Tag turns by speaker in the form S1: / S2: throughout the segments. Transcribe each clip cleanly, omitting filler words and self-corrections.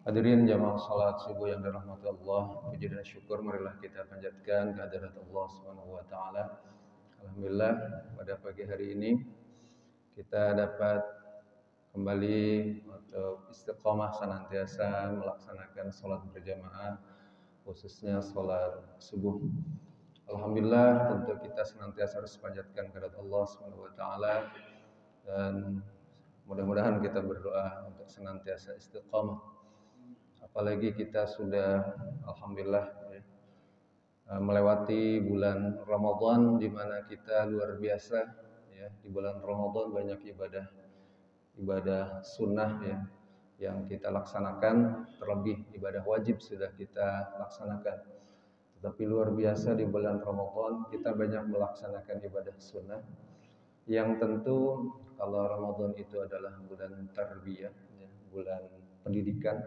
S1: Hadirin jamaah salat subuh yang dirahmati Allah, puji dan syukur marilah kita panjatkan kehadirat Allah Subhanahu wa taala. Alhamdulillah pada pagi hari ini kita dapat kembali untuk istiqomah senantiasa melaksanakan salat berjamaah, khususnya salat subuh. Alhamdulillah tentu kita senantiasa harus panjatkan kehadirat Allah Subhanahu wa taala dan mudah-mudahan kita berdoa untuk senantiasa istiqomah. Apalagi kita sudah alhamdulillah melewati bulan Ramadan, di mana kita luar biasa ya, di bulan Ramadan banyak ibadah sunnah ya yang kita laksanakan, terlebih ibadah wajib sudah kita laksanakan. Tetapi luar biasa di bulan Ramadan kita banyak melaksanakan ibadah sunnah yang tentu kalau Ramadan itu adalah bulan tarbiyah ya, bulan pendidikan.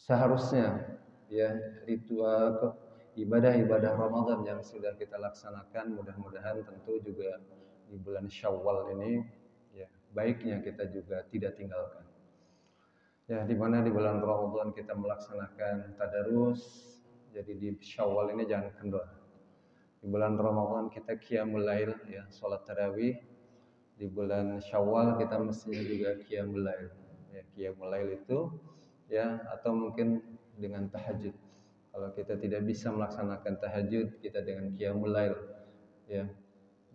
S1: Seharusnya ya ritual ibadah-ibadah Ramadan yang sudah kita laksanakan mudah-mudahan tentu juga di bulan Syawal ini ya baiknya kita juga tidak tinggalkan. Ya di mana di bulan Ramadan kita melaksanakan tadarus, jadi di Syawal ini jangan kendor. Di bulan Ramadan kita qiyamul lail ya, salat tarawih. Di bulan Syawal kita mestinya juga qiyamul lail. Ya, qiyamul lail itu ya atau mungkin dengan tahajud. Kalau kita tidak bisa melaksanakan tahajud, kita dengan qiyamul lail ya.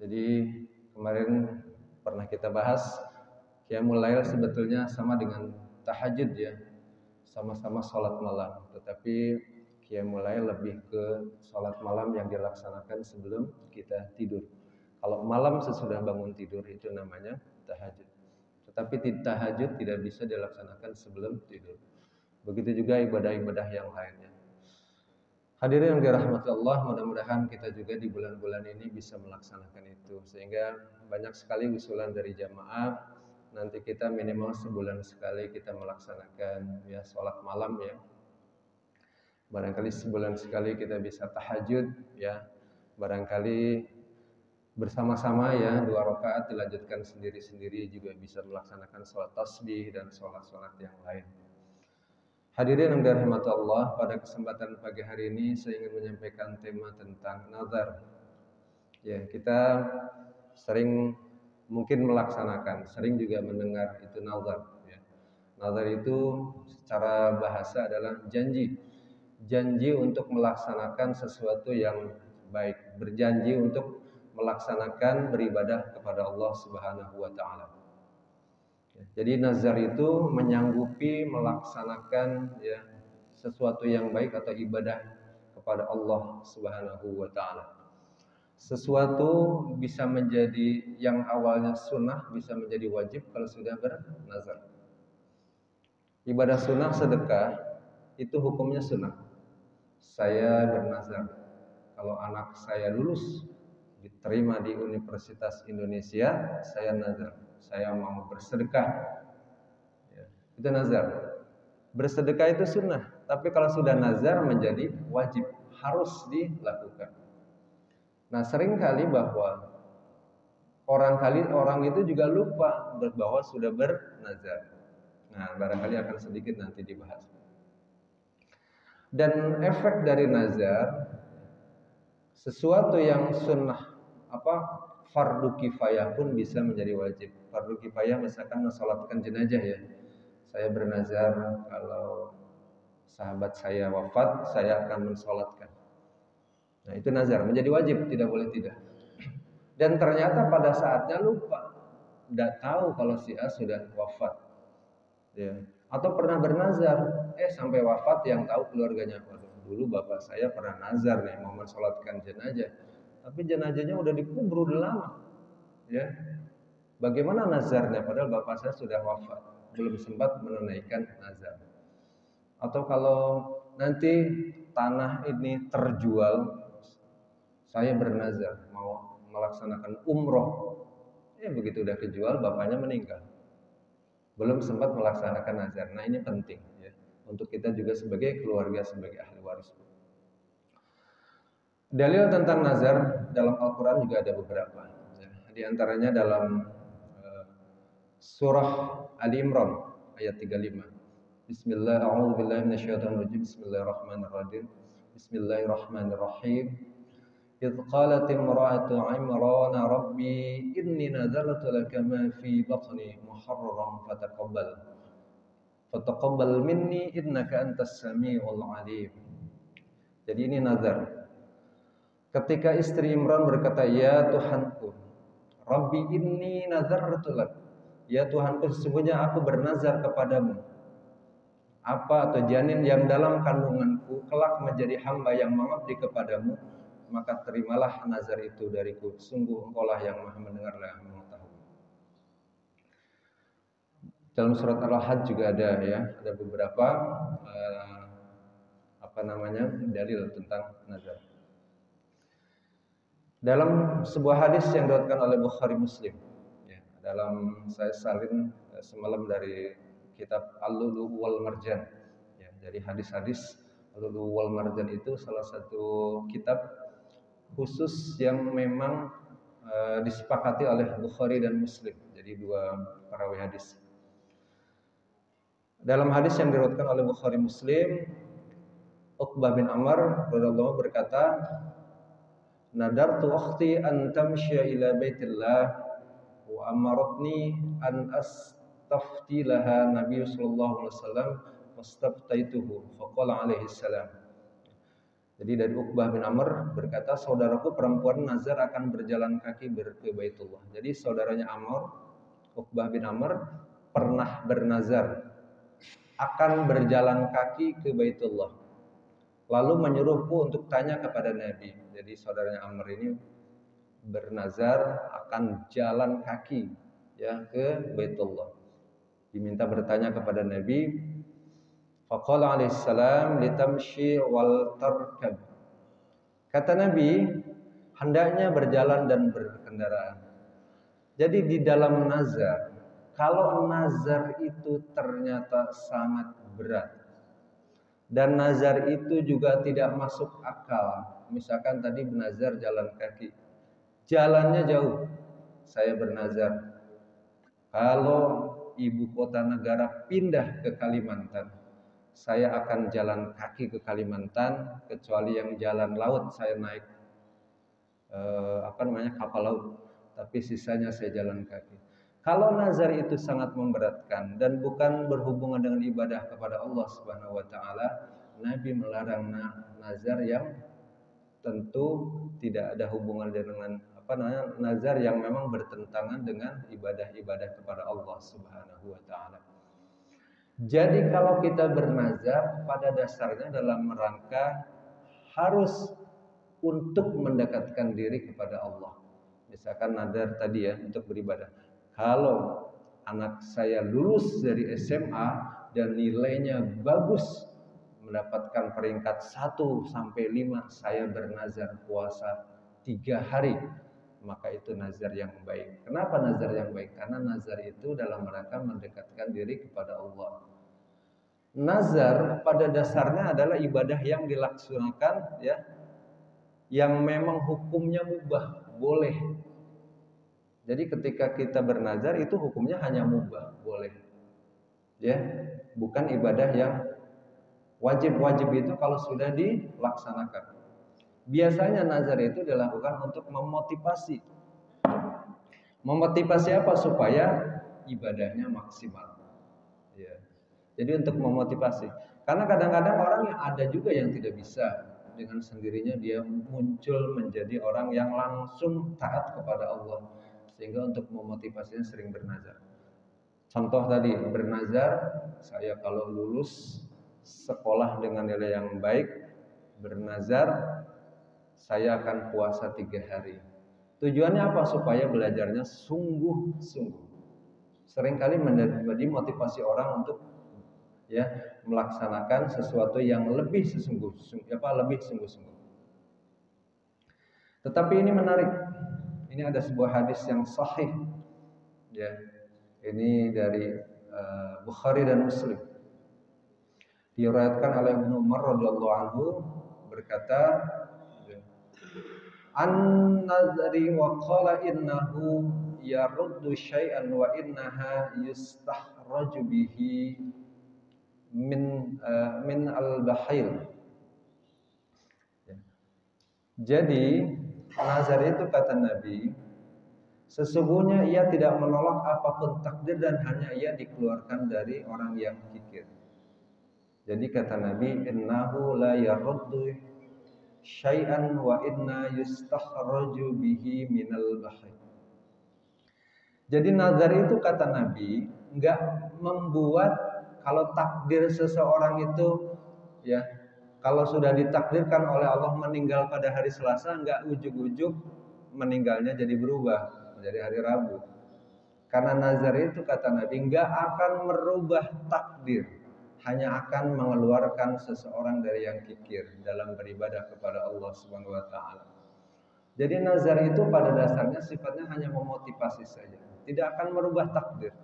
S1: Jadi kemarin pernah kita bahas qiyamul lail sebetulnya sama dengan tahajud ya. Sama-sama salat malam, tetapi qiyamul lail lebih ke salat malam yang dilaksanakan sebelum kita tidur. Kalau malam sesudah bangun tidur itu namanya tahajud. Tetapi tahajud tidak bisa dilaksanakan sebelum tidur. Begitu juga ibadah-ibadah yang lainnya. Hadirin yang dirahmati Allah, mudah-mudahan kita juga di bulan-bulan ini bisa melaksanakan itu. Sehingga banyak sekali usulan dari jamaah, nanti kita minimal sebulan sekali kita melaksanakan ya sholat malam ya. Barangkali sebulan sekali kita bisa tahajud ya. Barangkali bersama-sama ya 2 rakaat dilanjutkan sendiri-sendiri juga bisa melaksanakan sholat tasbih dan sholat-sholat yang lain. Hadirin yang dirahmati Allah, pada kesempatan pagi hari ini saya ingin menyampaikan tema tentang nazar. Ya, kita sering mungkin melaksanakan, sering juga mendengar itu nazar. Ya. Nazar itu secara bahasa adalah janji. Janji untuk melaksanakan sesuatu yang baik, berjanji untuk melaksanakan beribadah kepada Allah Subhanahu wa taala. Jadi nazar itu menyanggupi melaksanakan ya sesuatu yang baik atau ibadah kepada Allah Subhanahu wa taala. Sesuatu bisa menjadi yang awalnya sunnah bisa menjadi wajib kalau sudah bernazar. Ibadah sunnah sedekah itu hukumnya sunnah. Saya bernazar kalau anak saya lulus diterima di Universitas Indonesia, saya nazar saya mau bersedekah ya, itu nazar. Bersedekah itu sunnah, tapi kalau sudah nazar menjadi wajib, harus dilakukan. Nah seringkali bahwa orang itu juga lupa bahwa sudah bernazar. Nah barangkali akan sedikit nanti dibahas. Dan efek dari nazar, sesuatu yang sunnah fardu kifayah pun bisa menjadi wajib. Fardu kifayah misalkan mensalatkan jenazah ya. Saya bernazar kalau sahabat saya wafat, saya akan mensalatkan. Nah, itu nazar, menjadi wajib, tidak boleh tidak. Dan ternyata pada saatnya lupa. Tidak tahu kalau si A sudah wafat. Ya. Atau pernah bernazar, sampai wafat yang tahu keluarganya. Waduh, dulu bapak saya pernah nazar nih mau mensalatkan jenazah. Tapi jenazahnya udah dikubur udah lama. Ya. Bagaimana nazarnya padahal bapak saya sudah wafat, belum sempat menunaikan nazar. Atau kalau nanti tanah ini terjual, saya bernazar mau melaksanakan umroh. Begitu udah kejual bapaknya meninggal. Belum sempat melaksanakan nazar. Nah, ini penting ya untuk kita juga sebagai keluarga, sebagai ahli waris. Dalil tentang nazar dalam Al-Quran juga ada beberapa. Di antaranya dalam surah Ali Imran ayat 35. Bismillah, a'udzubillahi minasyaitonirrajim. Bismillahirrahmanirrahim. Bismillahirrahmanirrahim. إذ قالت امرأة عمران ربي إني نذرت لك ما في بطني محررا فتقبل مني إنك أنت السميع العليم. Jadi ini nazar. Ketika istri Imran berkata, ya Tuhanku, Rabbi inni nazartu lak. Ya Tuhanku, sesungguhnya aku bernazar kepadamu. Apa atau janin yang dalam kandunganku kelak menjadi hamba yang mengabdi kepadamu, maka terimalah nazar itu dariku. Sungguh engkaulah yang maha mendengar dan mengetahui. Dalam surat Al-Hajj juga ada beberapa dalil tentang nazar. Dalam sebuah hadis yang diriwayatkan oleh Bukhari Muslim, dalam saya salin semalam dari kitab Al-Lu'lu' wal Marjan, dari hadis-hadis Al-Lu'lu' wal Marjan itu salah satu kitab khusus yang memang disepakati oleh Bukhari dan Muslim, jadi dua perawi hadis. Dalam hadis yang diriwayatkan oleh Bukhari Muslim, Uqbah bin Amr radhiyallahu berkata, nadartu ukhti an tamshiya ila baitillah wa amaratni an astafti laha Nabi sallallahu alaihi wasallam wastaftaituhu faqala alaihi salam. Jadi dari Uqbah bin Amr berkata, saudaraku perempuan nazar akan berjalan kaki ke Baitullah. Jadi saudaranya Amr, Uqbah bin Amr pernah bernazar akan berjalan kaki ke Baitullah. Lalu menyuruhku untuk tanya kepada Nabi. Jadi saudaranya Amr ini bernazar akan jalan kaki ke Baitullah. Diminta bertanya kepada Nabi. Faqala alaihi salam litamshi wal tarkab. Kata Nabi, hendaknya berjalan dan berkendaraan. Jadi di dalam nazar, kalau nazar itu ternyata sangat berat dan nazar itu juga tidak masuk akal. Misalkan tadi bernazar jalan kaki, jalannya jauh. Saya bernazar kalau ibu kota negara pindah ke Kalimantan, saya akan jalan kaki ke Kalimantan, kecuali yang jalan laut saya naik kapal laut, tapi sisanya saya jalan kaki. Kalau nazar itu sangat memberatkan dan bukan berhubungan dengan ibadah kepada Allah Subhanahu wa taala, Nabi melarang nazar yang tentu tidak ada hubungan dengan nazar yang memang bertentangan dengan ibadah-ibadah kepada Allah Subhanahu wa taala. Jadi kalau kita bernazar pada dasarnya dalam rangka harus untuk mendekatkan diri kepada Allah. Misalkan nazar tadi untuk beribadah. Kalau anak saya lulus dari SMA dan nilainya bagus, mendapatkan peringkat 1 sampai 5, saya bernazar puasa 3 hari. Maka itu nazar yang baik. Kenapa nazar yang baik? Karena nazar itu dalam rangka mendekatkan diri kepada Allah. Nazar pada dasarnya adalah ibadah yang dilaksanakan yang memang hukumnya mubah, boleh. Jadi ketika kita bernazar itu hukumnya hanya mubah, boleh. Bukan ibadah yang wajib itu kalau sudah dilaksanakan. Biasanya nazar itu dilakukan untuk memotivasi. Memotivasi apa? Supaya ibadahnya maksimal. Jadi untuk memotivasi. Karena kadang-kadang orang yang ada juga yang tidak bisa dengan sendirinya dia muncul menjadi orang yang langsung taat kepada Allah. Sehingga untuk memotivasinya sering bernazar. Contoh tadi, bernazar, saya kalau lulus sekolah dengan nilai yang baik, bernazar, saya akan puasa 3 hari. Tujuannya apa? Supaya belajarnya sungguh-sungguh. Seringkali menjadi motivasi orang untuk melaksanakan sesuatu yang lebih sungguh-sungguh. Tetapi ini menarik. Ini ada sebuah hadis yang sahih. Ini dari Bukhari dan Muslim. Diriwayatkan oleh Ibnu Umar radhiyallahu anhu berkata, an-nazari wa qala innahu yaruddu syai'an wa innaha yustahraju bihi min al-bakhil. Jadi nazar itu kata Nabi, sesungguhnya ia tidak menolak apapun takdir dan hanya ia dikeluarkan dari orang yang kikir. Jadi kata Nabi, innahu la yaruddu syai'an wa inna yustakhraju bihi minal bahr. Jadi nazar itu kata Nabi enggak membuat kalau takdir seseorang itu ya, kalau sudah ditakdirkan oleh Allah meninggal pada hari Selasa, enggak ujug-ujug meninggalnya jadi berubah menjadi hari Rabu. Karena nazar itu kata Nabi enggak akan merubah takdir, hanya akan mengeluarkan seseorang dari yang kikir dalam beribadah kepada Allah Subhanahu wa taala. Jadi nazar itu pada dasarnya sifatnya hanya memotivasi saja, tidak akan merubah takdir.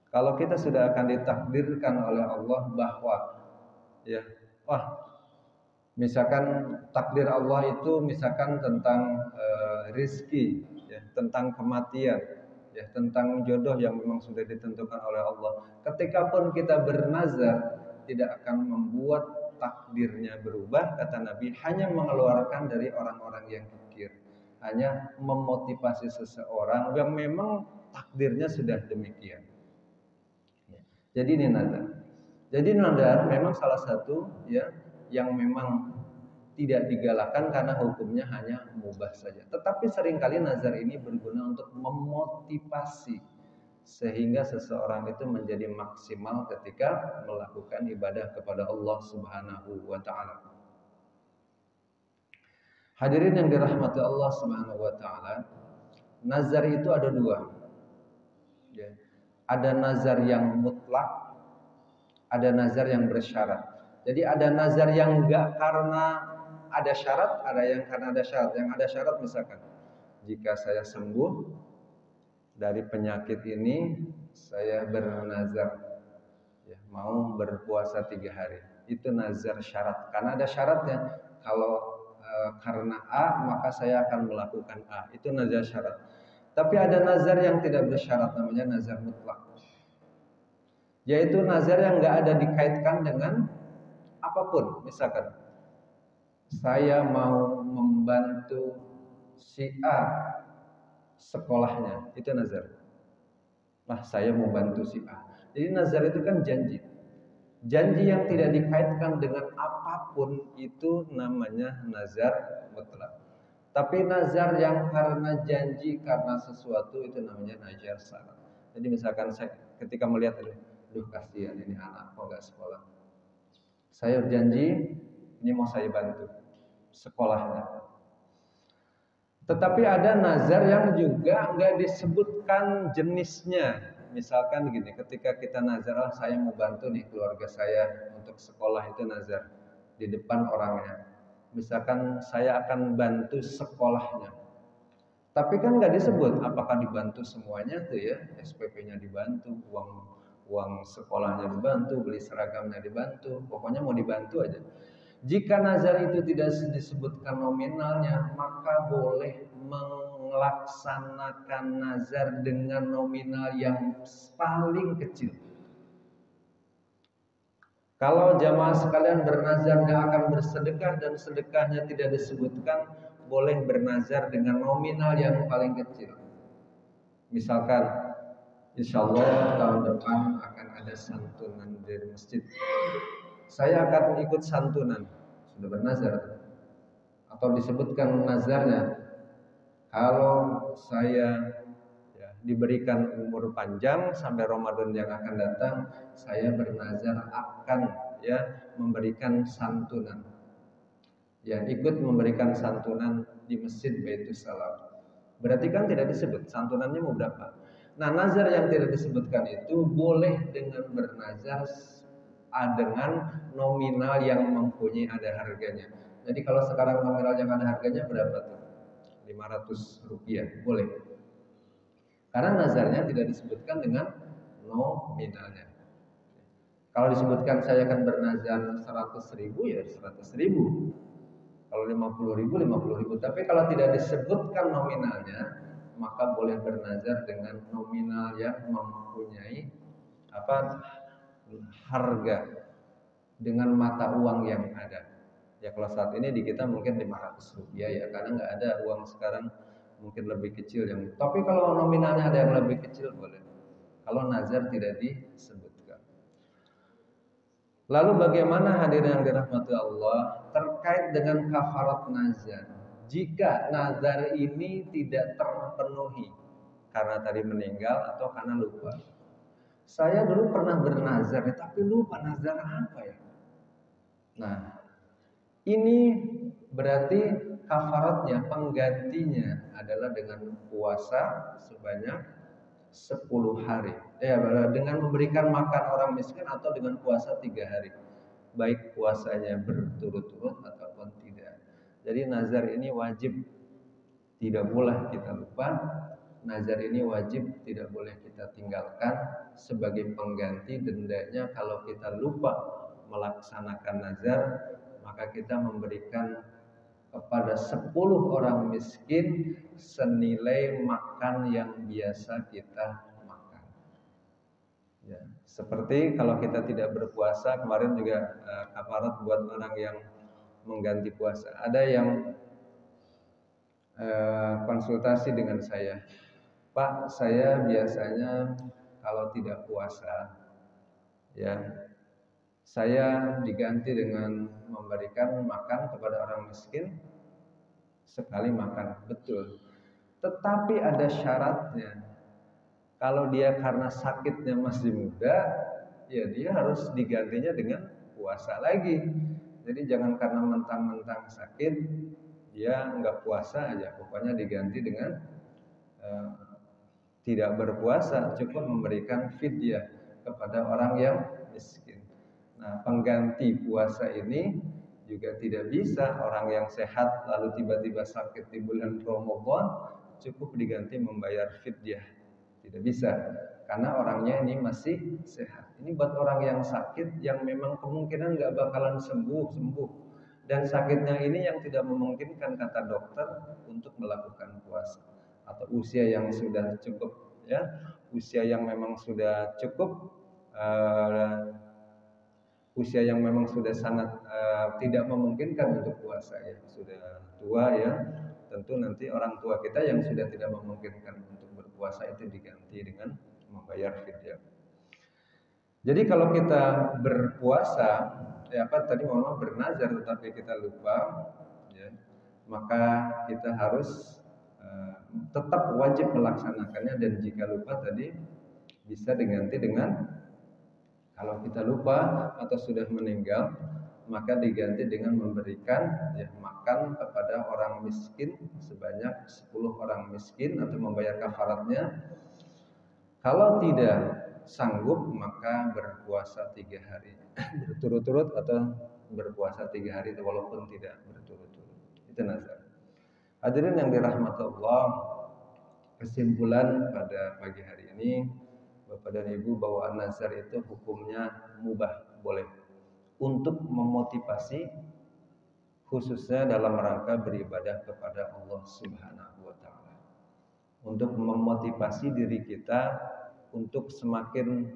S1: Kalau kita sudah akan ditakdirkan oleh Allah bahwa ya, misalkan takdir Allah itu misalkan tentang rizki, ya, tentang kematian, ya, tentang jodoh yang memang sudah ditentukan oleh Allah. Ketika pun kita bernazar, tidak akan membuat takdirnya berubah, kata Nabi, hanya mengeluarkan dari orang-orang yang kikir, hanya memotivasi seseorang yang memang takdirnya sudah demikian. Jadi ini nazar. Jadi nazar memang salah satu ya yang memang tidak digalakkan karena hukumnya hanya mubah saja. Tetapi seringkali nazar ini berguna untuk memotivasi sehingga seseorang itu menjadi maksimal ketika melakukan ibadah kepada Allah Subhanahu wa taala. Hadirin yang dirahmati Allah Subhanahu wa taala, nazar itu ada dua. Ya. Ada nazar yang mutlak, ada nazar yang bersyarat. Jadi ada nazar yang enggak karena ada syarat, ada yang karena ada syarat. Yang ada syarat misalkan, jika saya sembuh dari penyakit ini, saya bernazar ya, mau berpuasa 3 hari. Itu nazar syarat. Karena ada syaratnya. Kalau karena A, maka saya akan melakukan A. Itu nazar syarat. Tapi ada nazar yang tidak bersyarat, namanya nazar mutlak. Yaitu nazar yang nggak ada dikaitkan dengan apapun. Misalkan, saya mau membantu si A sekolahnya, itu nazar. Nah, saya mau bantu si A. Jadi nazar itu kan janji. Janji yang tidak dikaitkan dengan apapun itu namanya nazar mutlak. Tapi nazar yang karena janji, karena sesuatu, itu namanya nazar syarat. Jadi misalkan saya ketika melihat, aduh kasihan ini anak kok nggak sekolah. Saya janji ini mau saya bantu sekolahnya. Tetapi ada nazar yang juga nggak disebutkan jenisnya. Misalkan gini, ketika kita nazar, saya mau bantu nih keluarga saya untuk sekolah, itu nazar di depan orangnya. Misalkan saya akan bantu sekolahnya. Tapi kan nggak disebut apakah dibantu semuanya tuh ya, SPP-nya dibantu, uang sekolahnya dibantu, beli seragamnya dibantu, pokoknya mau dibantu aja. Jika nazar itu tidak disebutkan nominalnya, maka boleh melaksanakan nazar dengan nominal yang paling kecil. Kalau jamaah sekalian bernazar yang akan bersedekah dan sedekahnya tidak disebutkan, boleh bernazar dengan nominal yang paling kecil. Misalkan, insya Allah tahun depan akan ada santunan dari masjid. Saya akan ikut santunan, sudah bernazar. Atau disebutkan nazarnya, kalau saya diberikan umur panjang sampai Ramadan yang akan datang, saya bernazar akan memberikan santunan. Ikut memberikan santunan di Masjid Baitus Salam. Berarti kan tidak disebut santunannya mau berapa. Nah, nazar yang tidak disebutkan itu boleh dengan bernazar dengan nominal yang mempunyai ada harganya. Jadi kalau sekarang nominal yang ada harganya berapa tuh? 500 rupiah, boleh. Karena nazarnya tidak disebutkan dengan nominalnya. Kalau disebutkan saya akan bernazar 100.000, ya 100.000. Kalau 50.000, 50.000. Tapi kalau tidak disebutkan nominalnya, maka boleh bernazar dengan nominal yang mempunyai harga dengan mata uang yang ada. Ya kalau saat ini di kita mungkin 500 rupiah ya, karena nggak ada uang sekarang mungkin lebih kecil yang. Tapi kalau nominalnya ada yang lebih kecil boleh. Kalau nazar tidak disebutkan. Lalu bagaimana hadirin yang dirahmati Allah terkait dengan kafarat nazar? Jika nazar ini tidak terpenuhi karena tadi meninggal atau karena lupa. Saya dulu pernah bernazar tapi lupa nazar apa ya. Nah, ini berarti kafaratnya, penggantinya adalah dengan puasa sebanyak 10 hari. Dengan memberikan makan orang miskin atau dengan puasa 3 hari. Baik puasanya berturut-turut ataupun tidak. Jadi nazar ini wajib, tidak boleh kita lupa. Nazar ini wajib, tidak boleh kita tinggalkan. Sebagai pengganti dendanya kalau kita lupa melaksanakan nazar, maka kita memberikan kepada 10 orang miskin senilai makan yang biasa kita makan. Ya, seperti kalau kita tidak berpuasa, kemarin juga kafarat buat orang yang mengganti puasa. Ada yang konsultasi dengan saya, Pak, saya biasanya kalau tidak puasa, ya saya diganti dengan memberikan makan kepada orang miskin sekali makan. Betul. Tetapi ada syaratnya. Kalau dia karena sakitnya masih muda, ya dia harus digantinya dengan puasa lagi. Jadi jangan karena mentang-mentang sakit, dia nggak puasa aja. Pokoknya diganti dengan tidak berpuasa, cukup memberikan fidyah kepada orang yang miskin. Nah, pengganti puasa ini juga tidak bisa orang yang sehat lalu tiba-tiba sakit di bulan Ramadan cukup diganti membayar fidyah. Tidak bisa, karena orangnya ini masih sehat. Ini buat orang yang sakit yang memang kemungkinan nggak bakalan sembuh dan sakitnya ini yang tidak memungkinkan kata dokter untuk melakukan puasa atau usia yang sudah cukup, ya usia yang memang sudah cukup, usia yang memang sudah sangat tidak memungkinkan untuk puasa, ya sudah tua ya, tentu nanti orang tua kita yang sudah tidak memungkinkan untuk berpuasa itu diganti dengan membayar fidyah. Jadi kalau kita berpuasa, bernazar tetapi kita lupa, ya, maka kita harus tetap wajib melaksanakannya, dan jika lupa tadi bisa diganti dengan, kalau kita lupa atau sudah meninggal, maka diganti dengan memberikan makan kepada orang miskin sebanyak 10 orang miskin atau membayar kafaratnya. Kalau tidak sanggup maka berpuasa 3 hari berturut-turut atau berpuasa 3 hari walaupun tidak berturut-turut. Itu nazar. Hadirin yang dirahmati Allah, kesimpulan pada pagi hari ini, Bapak dan Ibu, bahwa nazar itu hukumnya mubah, boleh, untuk memotivasi khususnya dalam rangka beribadah kepada Allah Subhanahu wa taala. Untuk memotivasi diri kita untuk semakin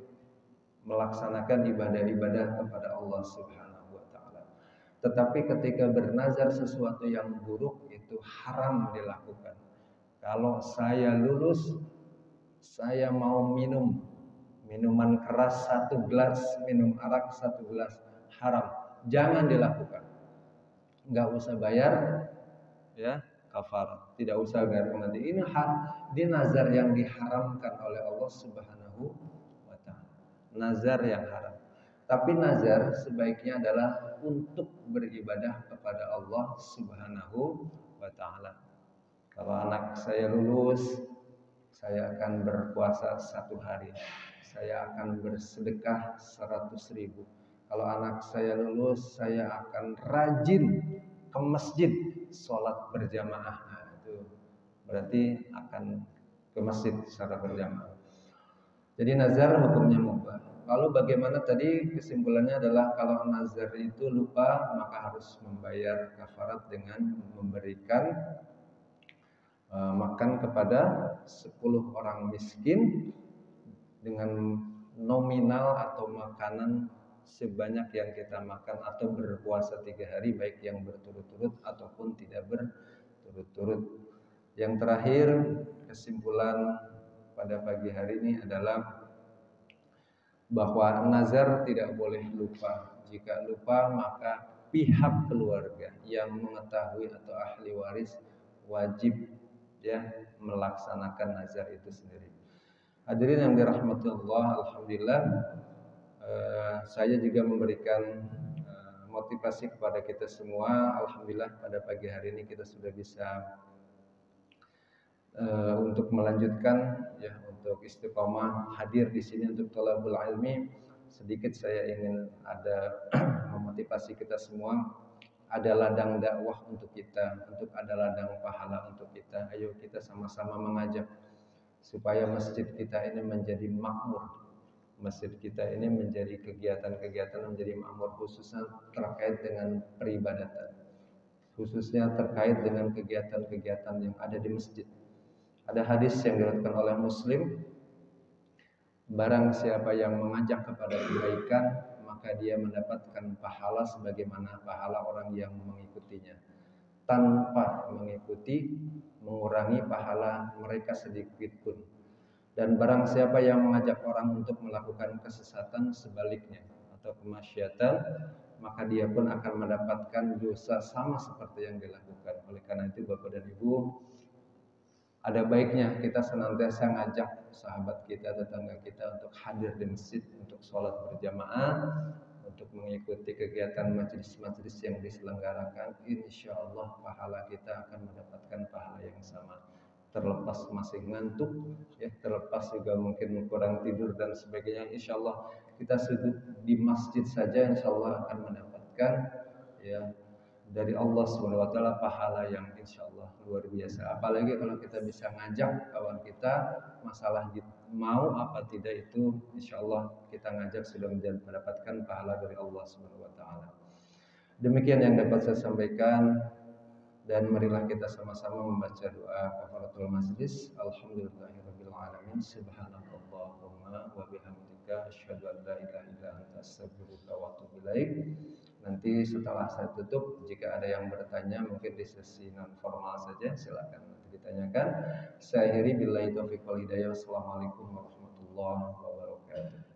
S1: melaksanakan ibadah-ibadah kepada Allah Subhanahu wa taala. Tetapi ketika bernazar sesuatu yang buruk itu haram dilakukan. Kalau saya lulus, saya mau minum minuman keras 1 gelas, minum arak 1 gelas, haram. Jangan dilakukan. Nggak usah bayar, ya, kafarat. Tidak usah bayar nanti. Ini nazar yang diharamkan oleh Allah Subhanahu wa taala. Nazar yang haram. Tapi nazar sebaiknya adalah untuk beribadah kepada Allah Subhanahu wa taala. Kalau anak saya lulus, saya akan berpuasa 1 hari. Saya akan bersedekah 100.000. Kalau anak saya lulus, saya akan rajin ke masjid, sholat berjamaah. Nah, itu berarti akan ke masjid secara berjamaah. Jadi nazar hukumnya mubah. Lalu bagaimana tadi kesimpulannya adalah kalau nazar itu lupa maka harus membayar kafarat dengan memberikan makan kepada 10 orang miskin dengan nominal atau makanan sebanyak yang kita makan atau berpuasa 3 hari, baik yang berturut-turut ataupun tidak berturut-turut. Yang terakhir, kesimpulan pada pagi hari ini adalah bahwa nazar tidak boleh lupa. Jika lupa maka pihak keluarga yang mengetahui atau ahli waris wajib ya melaksanakan nazar itu sendiri. Hadirin yang dirahmati Allah, alhamdulillah saya juga memberikan motivasi kepada kita semua. Alhamdulillah pada pagi hari ini kita sudah bisa untuk melanjutkan ya untuk istiqomah hadir di sini untuk thalabul ilmi. Sedikit saya ingin ada memotivasi kita semua, ada ladang dakwah untuk kita, untuk ada ladang pahala untuk kita. Ayo kita sama-sama mengajak supaya masjid kita ini menjadi makmur, masjid kita ini menjadi kegiatan-kegiatan menjadi makmur, khususnya terkait dengan peribadatan, khususnya terkait dengan kegiatan-kegiatan yang ada di masjid. Ada hadis yang diriwayatkan oleh Muslim, barang siapa yang mengajak kepada kebaikan maka dia mendapatkan pahala sebagaimana pahala orang yang mengikutinya, tanpa mengikuti mengurangi pahala mereka sedikit pun. Dan barang siapa yang mengajak orang untuk melakukan kesesatan sebaliknya atau kemaksiatan, maka dia pun akan mendapatkan dosa sama seperti yang dilakukan. Oleh karena itu Bapak dan Ibu, ada baiknya kita senantiasa ngajak sahabat kita, tetangga kita untuk hadir di masjid, untuk sholat berjamaah, untuk mengikuti kegiatan majelis-majelis yang diselenggarakan. Insya Allah pahala kita akan mendapatkan pahala yang sama. Terlepas masih ngantuk, ya, terlepas juga mungkin kurang tidur dan sebagainya, insya Allah kita sujud di masjid saja, insya Allah akan mendapatkan ya dari Allah SWT pahala yang insya Allah luar biasa. Apalagi kalau kita bisa ngajak kawan kita, masalah mau apa tidak itu insya Allah kita ngajak sudah mendapatkan pahala dari Allah SWT. Demikian yang dapat saya sampaikan, dan marilah kita sama-sama membaca doa kafaratul majlis. Alhamdulillahirabbil alamin, subhanakallahumma wa bihamdika asyhadu an la ilaha illa anta astaghfiruka wa atubu ilaik. Nanti setelah saya tutup, jika ada yang bertanya mungkin di sesi non formal saja, silakan nanti ditanyakan. Saya akhiri billahi taufiq wal hidayah. Wassalamualaikum warahmatullahi wabarakatuh.